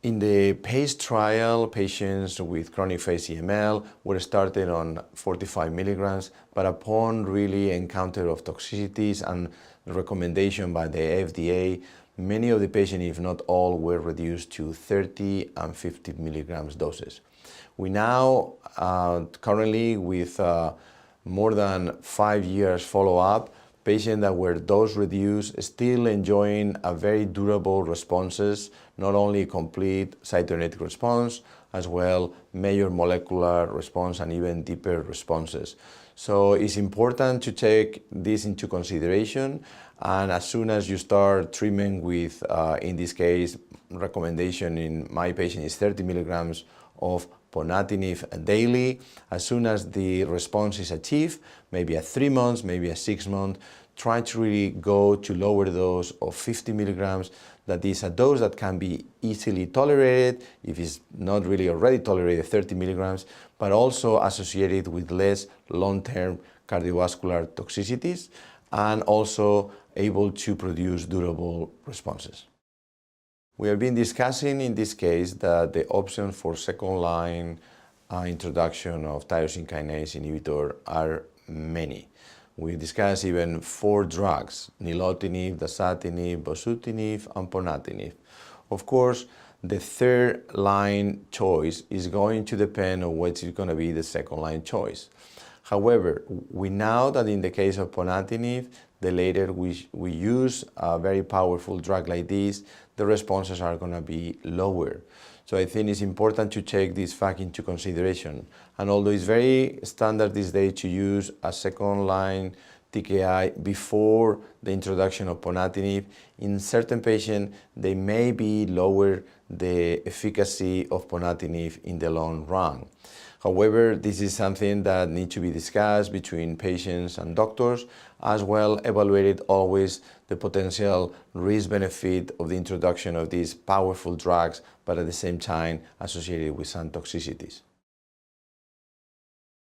In the PACE trial, patients with chronic phase CML were started on 45 milligrams, but upon really encounter of toxicities and recommendation by the FDA, many of the patients, if not all, were reduced to 30 and 50 milligrams doses. We now, currently with more than 5 years follow-up, patients that were dose reduced still enjoying a very durable responses, not only complete cytogenetic response, as well major molecular response and even deeper responses. So it's important to take this into consideration, and as soon as you start treatment with, in this case, recommendation in my patient is 30 milligrams of ponatinib daily. As soon as the response is achieved, maybe at 3 months, maybe at 6 months, try to really go to lower dose of 50 milligrams. That is a dose that can be easily tolerated, if it's not really already tolerated, 30 milligrams, but also associated with less long-term cardiovascular toxicities and also able to produce durable responses. We have been discussing in this case that the option for second-line introduction of tyrosine kinase inhibitor are many. We discussed even 4 drugs: nilotinib, dasatinib, bosutinib, and ponatinib. Of course, the third-line choice is going to depend on what is going to be the second-line choice. However, we know that in the case of ponatinib, the later we use a very powerful drug like this, the responses are going to be lower. So I think it's important to take this fact into consideration. And although it's very standard these days to use a second-line TKI before the introduction of ponatinib, in certain patients, they may be lower the efficacy of ponatinib in the long run. However, this is something that needs to be discussed between patients and doctors, as well evaluated always the potential risk-benefit of the introduction of these powerful drugs, but at the same time associated with some toxicities.